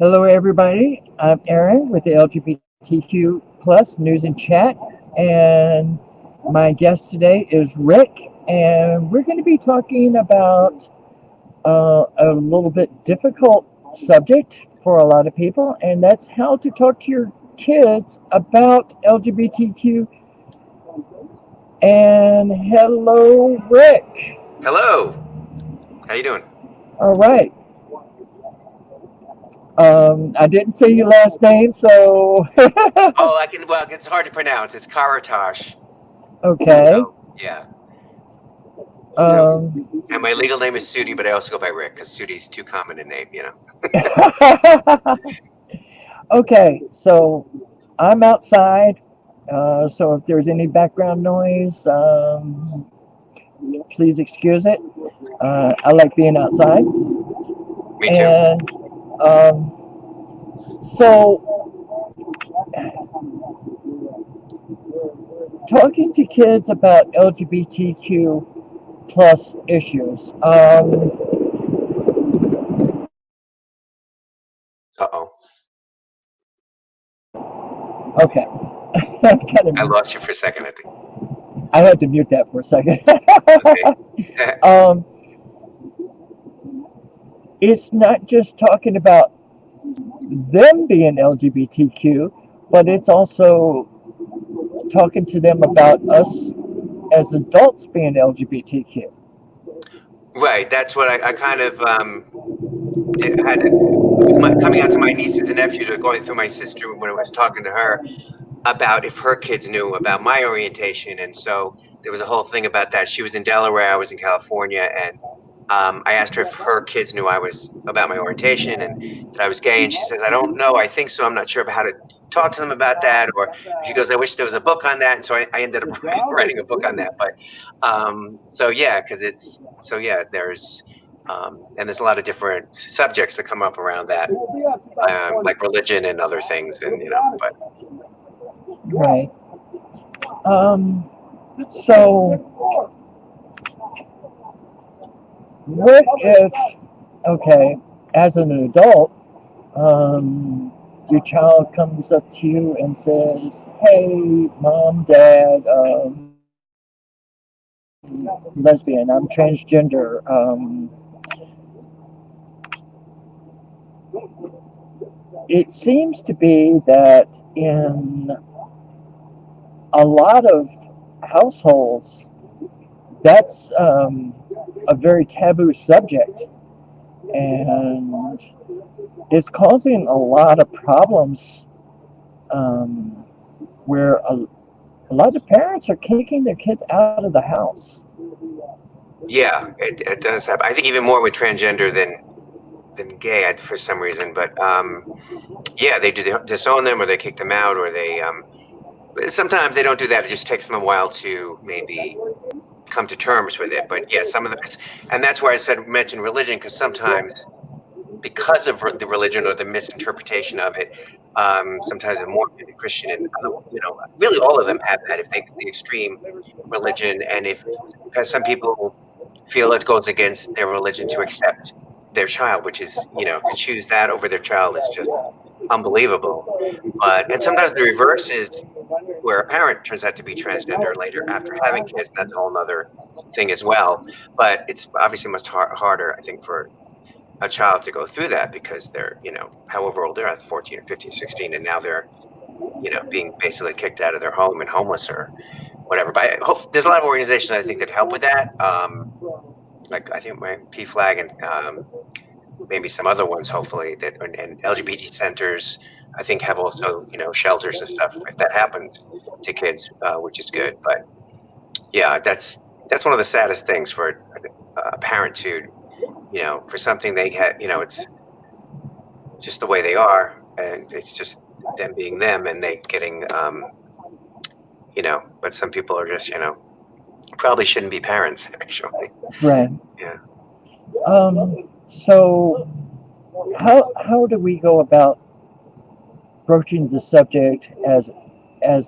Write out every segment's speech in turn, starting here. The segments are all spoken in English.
Hello, everybody. I'm Aaron with the LGBTQ plus news and chat, and my guest today is Rick, and we're going to be talking about a little bit difficult subject for a lot of people, and that's how to talk to your kids about LGBTQ. And hello, Rick. Hello. How you doing? All right. I didn't say your last name, so Oh, I can. Well, it's hard to pronounce. It's Karatas. okay. So yeah. So, Um, and my legal name is Sudi, but I also go by Rick because Sudi's too common a name. okay, so I'm outside. So if there's any background noise, please excuse it. I like being outside. Me too. And so talking to kids about LGBTQ plus issues. Uh-oh. Okay. I kind I of lost you for a second, I think. I had to mute that for a second. Okay. um, it's not just talking about them being LGBTQ, but it's also talking to them about us as adults being LGBTQ. Right. That's what I kind of had coming out to my nieces and nephews or going through my sister when I was talking to her about if her kids knew about my orientation, and so there was a whole thing about that. She was in Delaware, I was in California, and I asked her if her kids knew I was about my orientation and that I was gay, and she says, "I don't know. I think so. I'm not sure about how to talk to them about that." Or she goes, "I wish there was a book on that." And so I ended up writing a book on that. But so yeah, because it's so yeah, and there's a lot of different subjects that come up around that, like religion and other things, and but Right. Um, so, what if, okay, as an adult, your child comes up to you and says, "Hey, mom, dad, lesbian, I'm transgender." It seems to be that in a lot of households, that's a very taboo subject, and it's causing a lot of problems um, where a lot of parents are kicking their kids out of the house. yeah, it does happen. I think even more with transgender than gay for some reason. But yeah, they disown them, or they kick them out, or they sometimes they don't do that. It just takes them a while to maybe come to terms with it. But yeah, some of them, and that's why I said mention religion, because sometimes because of the religion or the misinterpretation of it, sometimes the Mormon and Christian and really all of them have that. If they the extreme religion, and if because some people feel it goes against their religion to accept their child, which is to choose that over their child is just unbelievable. But and sometimes the reverse is where a parent turns out to be transgender later after having kids. That's a whole other thing as well. But it's obviously much harder, I think, for a child to go through that because they're, however old they're, 14 or 15, 16, and now they're, being basically kicked out of their home and homeless or whatever. But I hope there's a lot of organizations I think that help with that. Like I think my PFLAG and maybe some other ones, hopefully that and LGBT centers, I think have also shelters and stuff if that happens to kids, which is good. But yeah, that's one of the saddest things for a parent to for something they had it's just the way they are, and it's just them being them, and they getting but some people are just probably shouldn't be parents actually. Right. Yeah. So how do we go about broaching the subject as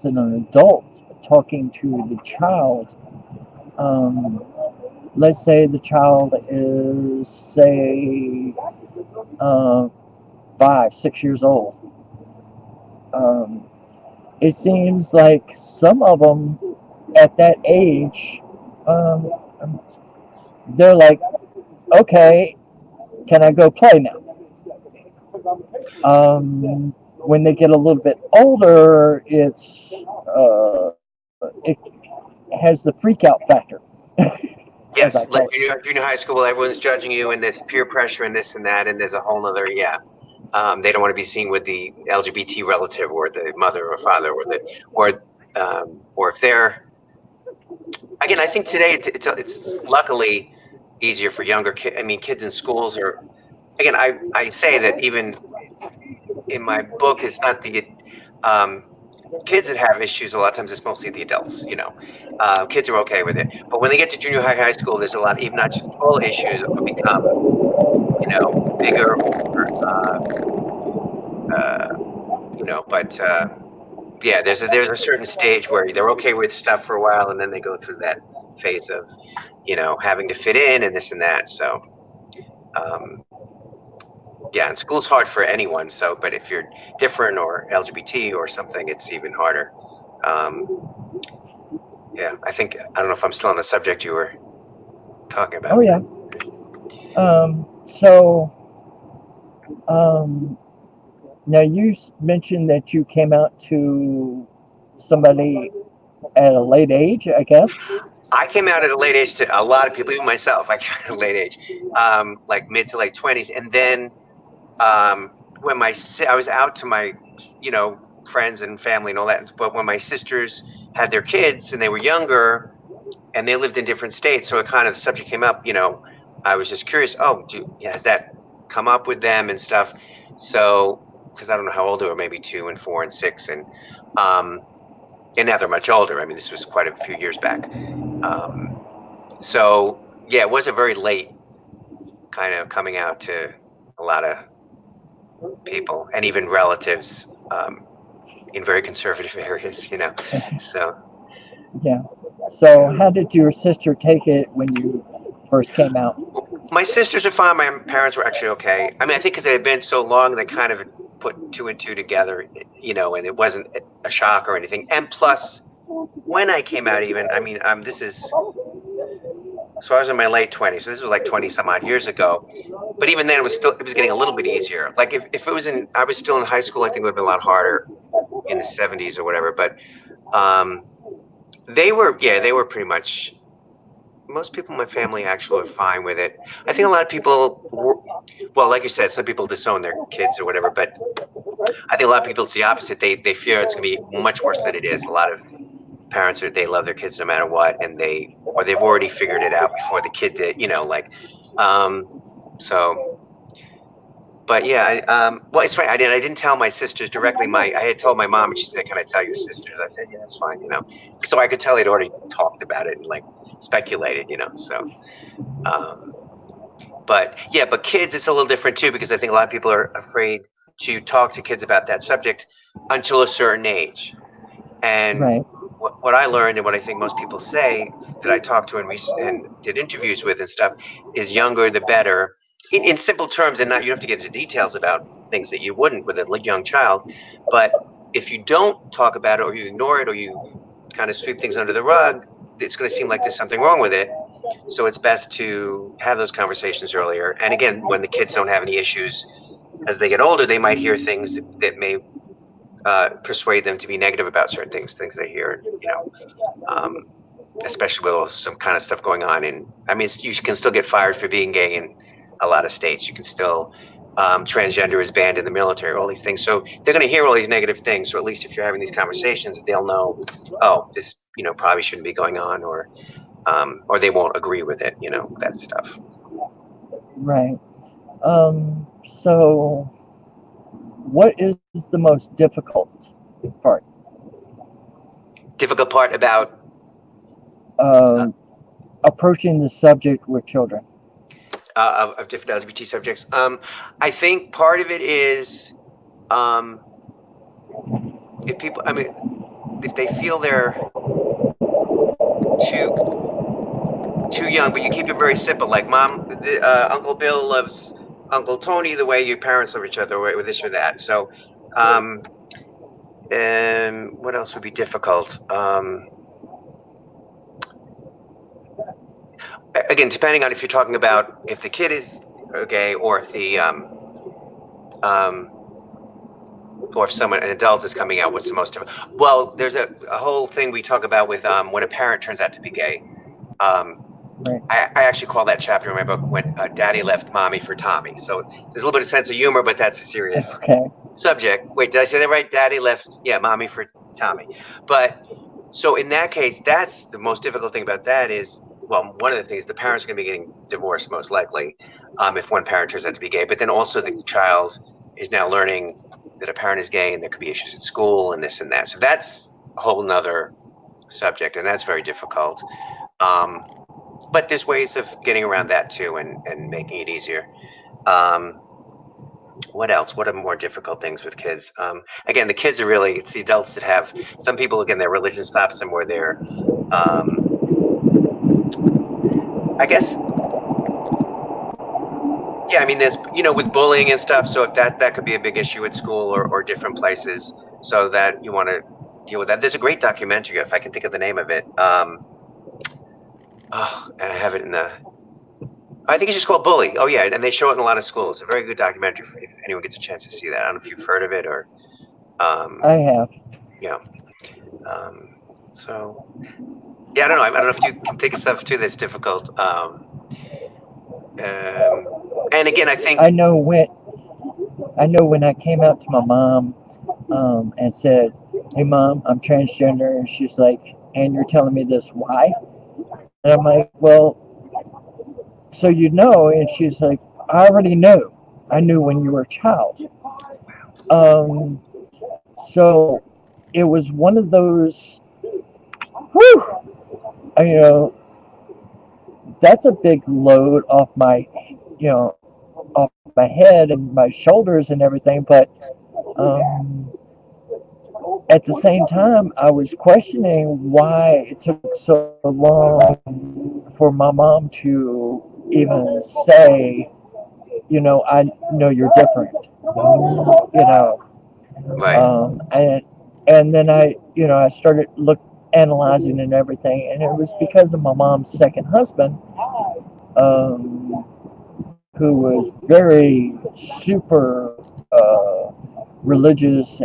an adult talking to the child? Um, let's say the child is, say, uh, 5, 6 years old. Um, it seems like some of them at that age, um, they're like, okay, can I go play now? When they get a little bit older, it has the freak out factor, as I Yes, call like it. junior high school, everyone's judging you, and there's peer pressure and this and that, and there's a whole nother, yeah. They don't want to be seen with the LGBT relative or the mother or father or if they're, again, I think today it's luckily easier for younger kids. I mean, kids in schools are, again, I say that even in my book, it's not the um, kids that have issues. A lot of times it's mostly the adults. Kids are okay with it, but when they get to junior high, high school, there's a lot, even not just all issues become bigger or uh, but yeah, there's a certain stage where they're okay with stuff for a while, and then they go through that phase of having to fit in and this and that. So um, yeah, and school's hard for anyone. So, but if you're different or LGBT or something, it's even harder. Um, yeah, I don't know if I'm still on the subject you were talking Oh about. yeah. So now you mentioned that you came out to somebody at a late age, I guess. I came out at a late age to a lot of people, even myself. I came out at a late age, like mid to late 20s, and then um, when I was out to my friends and family and all that, but when my sisters had their kids and they were younger and they lived in different states, so it kind of the subject came up. I was just curious. Oh, has that come up with them and stuff? So because I don't know how old they were, maybe 2 and 4 and 6, um, and now they're much older. I mean, this was quite a few years back. Um, so yeah, it was a very late kind of coming out to a lot of people and even relatives in very conservative areas. So Yeah. So yeah. how did your sister take it when you first came out? My sisters are fine. My parents were actually okay. I mean, I think because it had been so long, they kind of put two and two together, and it wasn't a shock or anything. And plus, when I came out, even I mean, this is so I was in my late 20s, so this was like 20 some odd years ago. But even then, it was getting a little bit easier. Like if it was I was still in high school, I think it would have been a lot harder in the 70s or whatever. But um, they were pretty much. Most people in my family actually are fine with it. I think a lot of people, well, like you said, some people disown their kids or whatever, but I think a lot of people it's the opposite. They fear it's going to be much worse than it is. A lot of parents they love their kids no matter what, and they've already figured it out before the kid did. Um, so. But yeah, well, it's funny. I didn't tell my sisters directly. I had told my mom, and she said, "Can I tell your sisters?" I said, "Yeah, that's fine." So I could tell they'd already talked about it and like speculated. So. Um, But yeah, but kids, it's a little different too because I think a lot of people are afraid to talk to kids about that subject until a certain age. And Right. what I learned and what I think most people say that I talked to and did interviews with and stuff is younger the better. In simple terms, and not you don't have to get into details about things that you wouldn't with a young child. But if you don't talk about it or you ignore it or you kind of sweep things under the rug, it's going to seem like there's something wrong with it. So it's best to have those conversations earlier. And again, when the kids don't have any issues as they get older, they might hear things that may persuade them to be negative about certain things they hear, especially with some kind of stuff going on. And I mean, you can still get fired for being gay in a lot of states. You can still, transgender is banned in the military, all these things. So they're going to hear all these negative things. So at least if you're having these conversations, they'll know, oh, this, probably shouldn't be going on or they won't agree with it, that stuff. Right. So what is the most difficult part? Difficult part about uh, Um, Approaching the subject with children. of different LGBT subjects. I think part of it is um, if people, I mean, if they feel they're too young, but you keep it very simple. Like, Mom, Uncle Bill loves Uncle Tony the way your parents love each other, or this or that. So, um, and what else would be difficult? Again, depending on if you're talking about if the kid is gay, or if the um, or if an adult is coming out. What's the most difficult? Well, there's a whole thing we talk about with when a parent turns out to be gay. Um, Right. I actually call that chapter in my book when Daddy left Mommy for Tommy. So there's a little bit of sense of humor, but that's a serious Okay. subject. Wait, did I say that right? Daddy left, yeah, Mommy for Tommy. But so in that case, that's the most difficult thing about that is, well, one of the things, the parents are going to be getting divorced most likely, if one parent turns out to be gay. But then also the child is now learning that a parent is gay, and there could be issues at school and this and that. So that's a whole nother subject, and that's very difficult. But there's ways of getting around that too, and making it easier. Um, what else? What are more difficult things with kids? Again, the kids are really, it's the adults that have, some people, again, their religion stops them, where they're, I guess, yeah, I mean, there's, with bullying and stuff. So if that could be a big issue at school, or different places, so that you want to deal with that. There's a great documentary, if I can think of the name of it. And I have it I think it's just called Bully. Oh yeah, and they show it in a lot of schools. A very good documentary if anyone gets a chance to see that. I don't know if you've heard of it, or, I have. yeah. So yeah, I don't know. I don't know if you can think of stuff too that's difficult. And again, I think, I know when I came out to my mom and said, "Hey, mom, I'm transgender," and she's like, "And you're telling me this? Why?" And I'm like, "Well, so you know?" And she's like, "I already knew. I knew when you were a child." Um, so it was one of those. Whew, you know, that's a big load off my, off my head and my shoulders and everything. But um, at the same time, I was questioning why it took so long for my mom to even say, "I know you're different," you know. right, And then I started analyzing and everything, and it was because of my mom's second husband, um, who was very super religious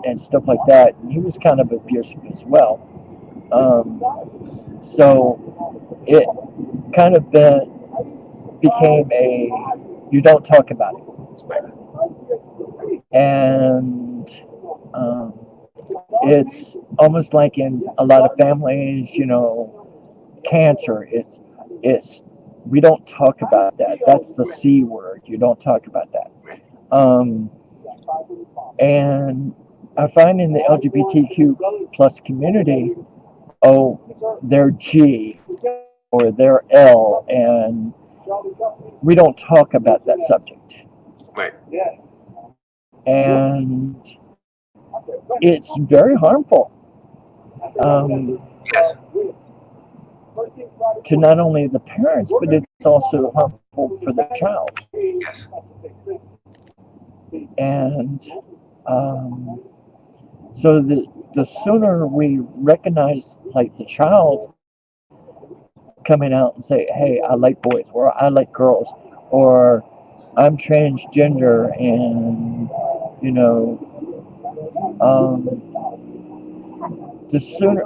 and stuff like that, and he was kind of abusive as well. So it kind of became a you don't talk about it, and um, it's almost like in a lot of families, cancer. It's we don't talk about that. That's the C word. You don't talk about that. Um, and I find in the LGBTQ plus community, they're G or they're L, and we don't talk about that subject. right, And it's very harmful. yes, To not only the parents, but it's also harmful for the child. yes, And so the sooner we recognize, like, the child coming out and say, "Hey, I like boys," or "I like girls," or "I'm transgender," and um, the sooner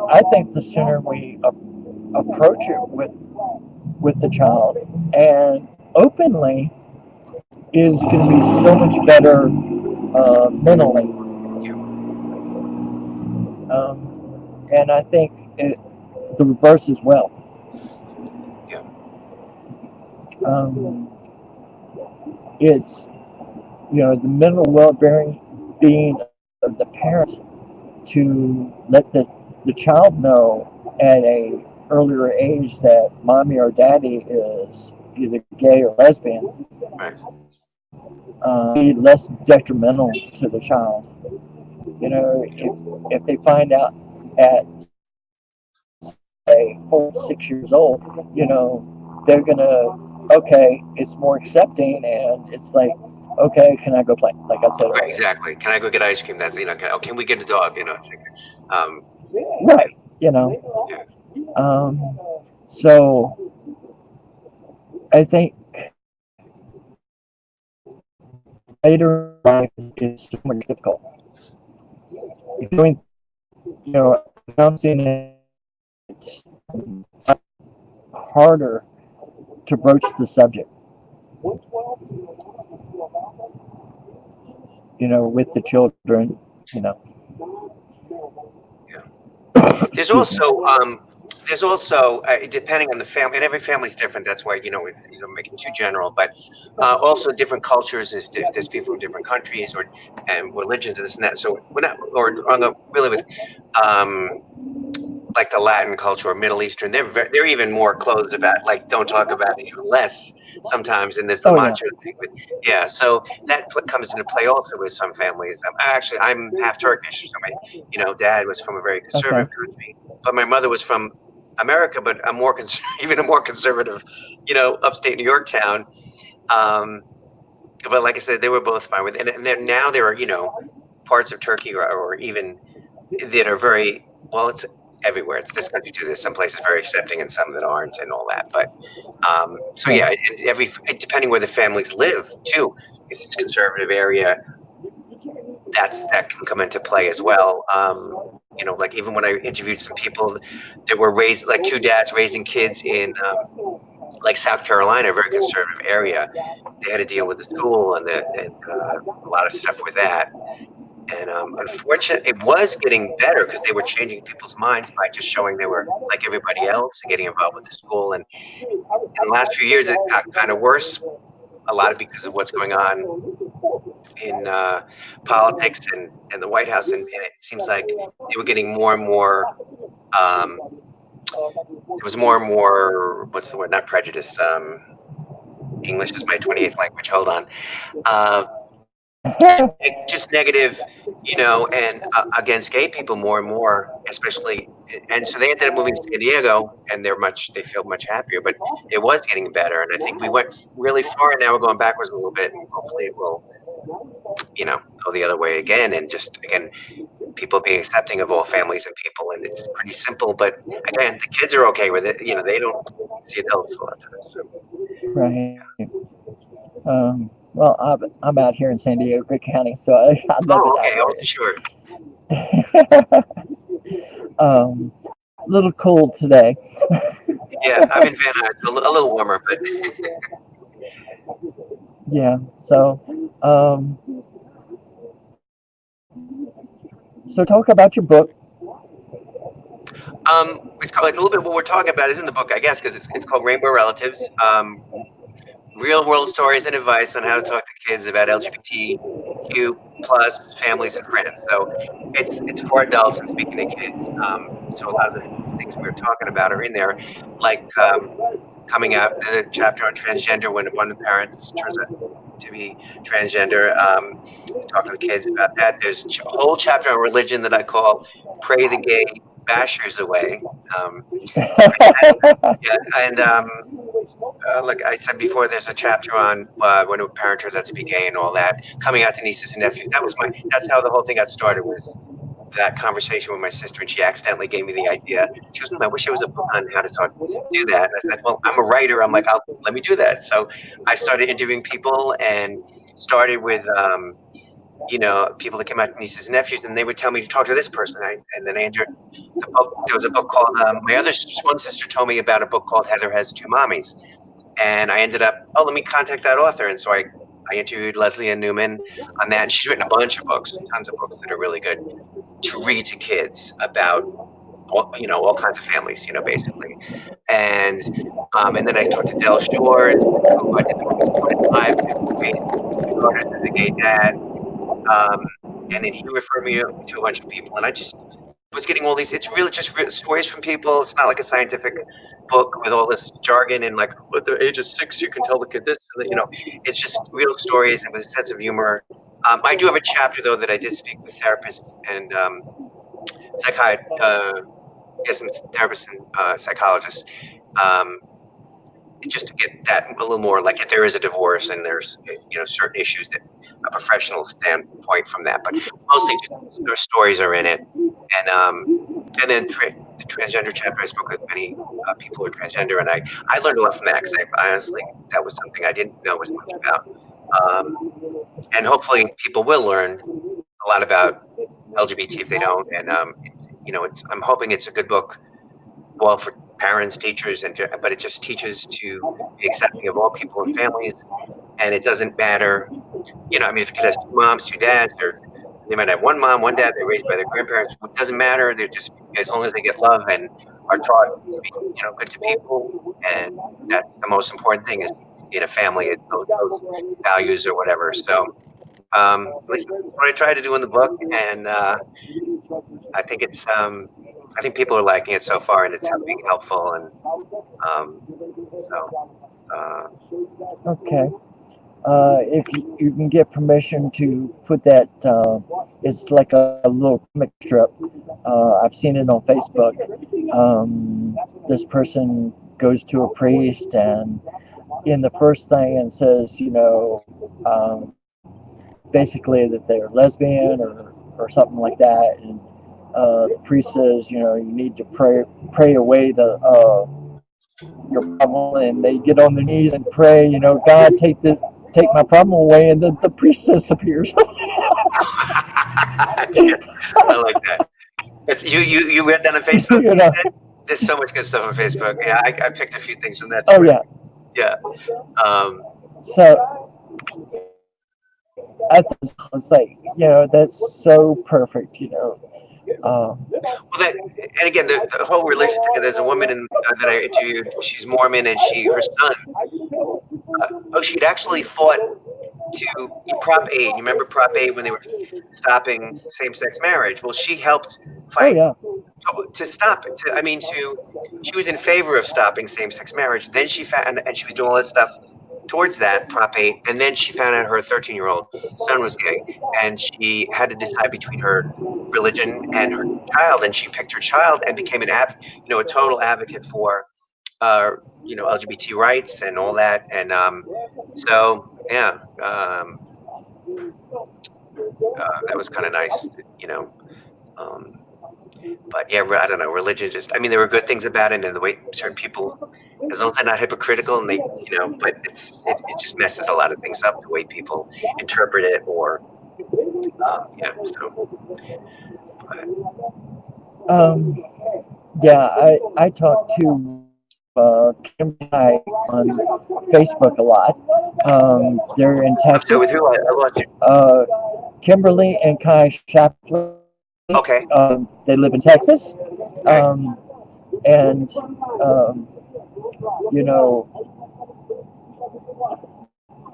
we approach it with the child and openly, is going to be so much better mentally. And I think the reverse as well. yeah, Um, it's the mental well-being of the parent to let the child know at a earlier age that mommy or daddy is either gay or lesbian, right, be less detrimental to the child. If they find out at, say, 4, 6 years old, they're gonna okay, it's more accepting, and it's like, okay, can I go play? Like I said Right, earlier. exactly. Can I go get ice cream? That's can we get a dog? It's like, Right. You know. yeah, So I think later in life is so much difficult. Doing, announcing it, harder to broach the subject, with the children, you know. yeah. There's Excuse me. also depending on the family, and every family's different. That's why it's making too general, but also different cultures. If there's people from different countries or and religions and this and that. So we're not, or on the really with um, like the Latin culture or Middle Eastern, they're even more closed about like don't talk about it even less sometimes. And there's the Oh yeah. macho thing, but yeah, so that comes into play also with some families. I'm half Turkish, so my dad was from a very Okay. conservative country, but my mother was from America, but a more even a more conservative, upstate New York town. Um, but like I said, they were both fine with it, and now there are parts of Turkey or even that are very well. It's everywhere. It's this country too. There's some places very accepting and some that aren't, and all that. But so Right. yeah, depending where the families live too. If it's a conservative area, that can come into play as well. Like even when I interviewed some people that were raised, like two dads raising kids in like South Carolina, a very conservative area, they had to deal with the school and a lot of stuff with that. And unfortunately, it was getting better because they were changing people's minds by just showing they were like everybody else and getting involved with the school. And in the last few years, it got kind of worse, a lot of because of what's going on in politics and the White House. And it seems like they were getting more and more. Um, there was more and more. What's the word? Not prejudice. English is my 28th language. Hold on. Uh, just negative, and against gay people more and more, especially. And so they ended up moving to San Diego, and they feel much happier. But it was getting better, and I think we went really far, and now we're going backwards a little bit, and hopefully it will, go the other way again, and just again, people being accepting of all families and people, and it's pretty simple. But again, the kids are okay with it. They don't see adults a lot of times. So Right. Well, I'm out here in San Diego County, so I love it oh, out okay, here. oh sure, Little cold today. yeah, I'm in Van Nuys, a little warmer, but Yeah. So talk about your book. It's called like a little bit what we're talking about is in the book, I guess, because it's called Rainbow Relatives. Real world stories and advice on how to talk to kids about LGBTQ plus families and friends. So it's for adults and speaking to kids. So a lot of the things we were talking about are in there, like coming out. There's a chapter on transgender when one of the parents turns out to be transgender. Talk to the kids about that. There's a whole chapter on religion that I call "Pray the Gay Bashers Away." Um, yeah, and like I said before, there's a chapter on when a parent turns out to be gay and all that, coming out to nieces and nephews. That's how the whole thing got started, was that conversation with my sister, and she accidentally gave me the idea. She goes, I wish there was a book on how to do that. And I said, well, I'm a writer. I'm like, let me do that. So I started interviewing people and started with, people that came out to nieces and nephews, and they would tell me to talk to this person. And then I entered the book. There was a book called, my other one sister told me about a book called Heather Has Two Mommies. And I ended up, let me contact that author. And so I interviewed Leslie Ann Newman on that. And she's written a bunch of books, tons of books that are really good to read to kids about all kinds of families, basically. And then I talked to Del Shores, who I did the movie Supported Live, who raised two daughters as a gay dad. Um, and then he referred me to a bunch of people, and I just was getting all these. It's really just real stories from people. It's not like a scientific book with all this jargon and like at the age of 6 you can tell the kid this and that. It's just real stories and with a sense of humor. I do have a chapter though that I did speak with therapists and psychiatrists, yes, and therapists and psychologists, um, just to get that a little more, like if there is a divorce and there's certain issues that a professional standpoint from that, but mostly just their stories are in it, and then the transgender chapter. I spoke with many people who are transgender, and I learned a lot from that because I honestly that was something I didn't know as much about, and hopefully people will learn a lot about LGBT if they don't, and I'm hoping it's a good book, well, for parents, teachers, but it just teaches to be accepting of all people and families, and it doesn't matter, I mean, if a kid has two moms, two dads, or they might have one mom, one dad, they're raised by their grandparents, it doesn't matter. They're just, as long as they get love and are taught to be, good to people, and that's the most important thing is in a family, it's those values or whatever. So, at least that's what I tried to do in the book, and I think I think people are liking it so far, and it's being helpful, and Okay. If you can get permission to put that, it's like a little comic strip. I've seen it on Facebook. This person goes to a priest and in the first thing and says, basically that they're lesbian or something like that. And the priest says, you need to pray away your problem, and they get on their knees and pray, God, take my problem away, and the priest disappears. I like that. It's you read that on Facebook. There's so much good stuff on Facebook. Yeah, I picked a few things from that too. Oh yeah. Yeah. So I was like, that's so perfect. Well, and again, the whole religion thing. There's a woman that I interviewed. She's Mormon, and her son. She'd actually fought to Prop 8. You remember Prop 8 when they were stopping same-sex marriage? Well, she helped fight to stop it. She was in favor of stopping same-sex marriage. Then she found, and she was doing all that stuff towards that Prop 8, and then she found out her 13-year-old son was gay, and she had to decide between her religion and her child, and she picked her child and became a total advocate for LGBT rights and all that, and so yeah, that was kind of nice, but yeah, I don't know, religion there were good things about it, and the way certain people, as long as they're not hypocritical, and they, but it just messes a lot of things up, the way people interpret it, or yeah, I talked to Kim and I on Facebook a lot. They're in Texas. So with who? I lost you. Kimberly and Kai Shapley. Okay. They live in Texas. And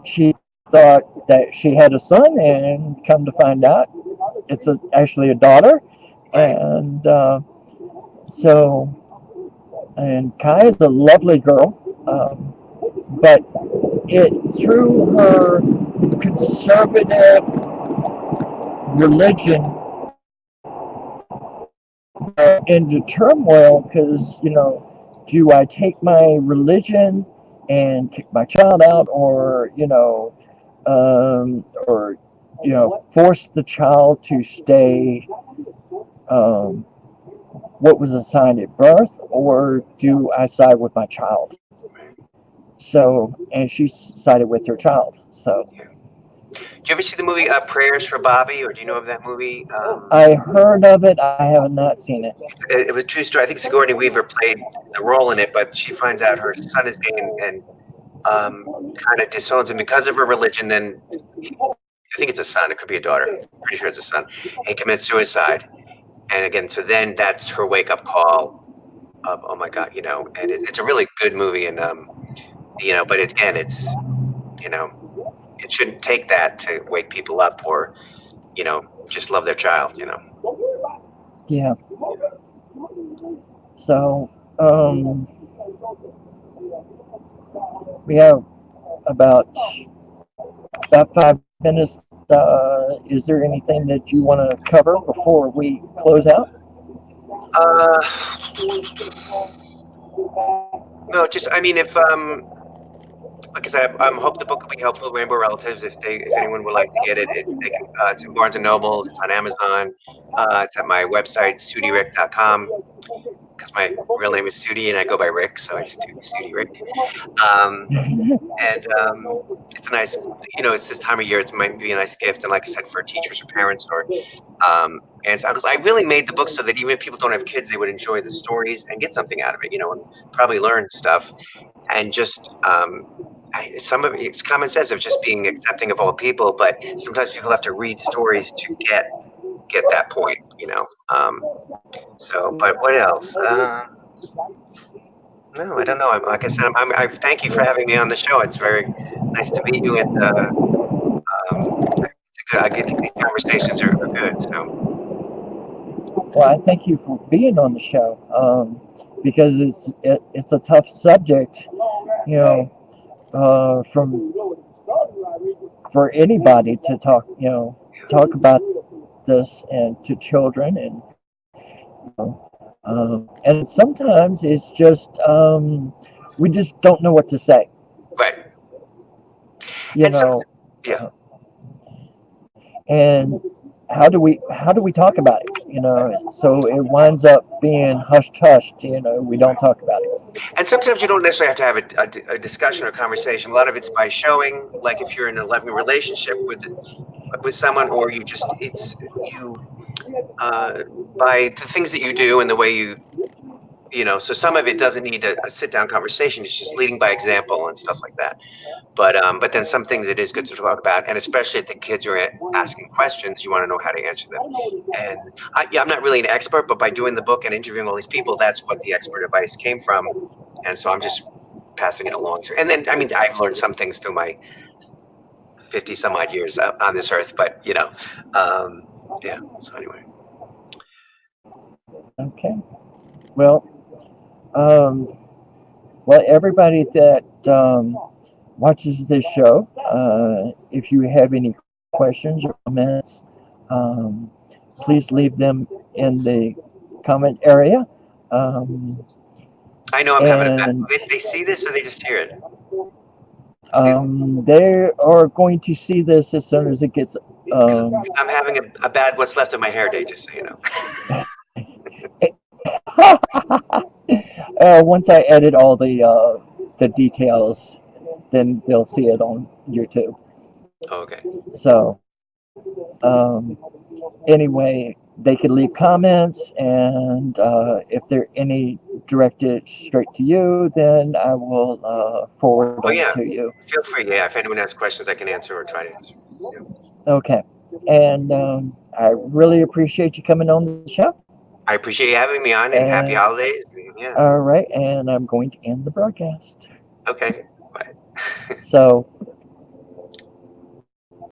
she thought that she had a son, and come to find out it's actually a daughter. And and Kai is a lovely girl, but through her conservative religion into turmoil, because do I take my religion and kick my child out, or force the child to stay what was assigned at birth, or do I side with my child? So, and she sided with her child. So, did you ever see the movie Prayers for Bobby, or do you know of that movie? I heard of it. I have not seen it. It was a true story. I think Sigourney Weaver played the role in it, but she finds out her son is gay and kind of disowns him because of her religion. Then I think it's a son. It could be a daughter. Pretty sure it's a son. He commits suicide. And again, so then that's her wake-up call of, oh my God, and it's a really good movie, and but it's it shouldn't take that to wake people up, or just love their child. Yeah. So we have about 5 minutes. Is there anything that you want to cover before we close out? No, just if like I said, I hope the book will be helpful to Rainbow Relatives. If anyone would like to get it, they can. It's in Barnes and Noble. It's on Amazon. It's at my website, SudiRick.com, because my real name is Sudi and I go by Rick, so I just do Sudi Rick. Um, and it's a nice, it's this time of year. It might be a nice gift, and like I said, for teachers or parents, or and so because I really made the book so that even if people don't have kids, they would enjoy the stories and get something out of it, and probably learn stuff, and just some of it's common sense of just being accepting of all people, but sometimes people have to read stories to get that point. So, but what else? No, I don't know. Like I said, I thank you for having me on the show. It's very nice to meet you, and I think these conversations are good. So, Well, I thank you for being on the show, because it's a tough subject, you know, from for anybody to talk about this and to children, and sometimes it's just we just don't know what to say, right, you and some, know, yeah, uh, and how do we talk about it, so it winds up being hushed, we don't talk about it. and sometimes you don't necessarily have to have a discussion or conversation. A lot of it's by showing, like if you're in a loving relationship with someone, or it's you uh, by the things that you do and the way you. So some of it doesn't need a sit down conversation. It's just leading by example and stuff like that. But then some things it is good to talk about, and especially if the kids are asking questions, you want to know how to answer them. And I'm not really an expert, but by doing the book and interviewing all these people, that's what the expert advice came from, and so I'm just passing it along to. And then I mean, I've learned some things through my 50 some odd years on this earth, but yeah. So anyway, Okay. Well, um, everybody that watches this show, if you have any questions or comments, um, please leave them in the comment area. Um, I know I'm having a bad. and They see this or they just hear it. they are going to see this as soon as it gets. Because Um, I'm having a bad what's left of my hair day, just so you know. once I edit all the details, then they'll see it on YouTube. Okay. So, um, anyway, they can leave comments, and if they're any directed straight to you, then I will forward Oh them yeah. to you. Feel free. Yeah. If anyone has questions, I can answer or try to answer. Yeah. Okay. And I really appreciate you coming on the show. I appreciate you having me on, and happy And holidays. Yeah. all right, and I'm going to end the broadcast. Okay. Bye. So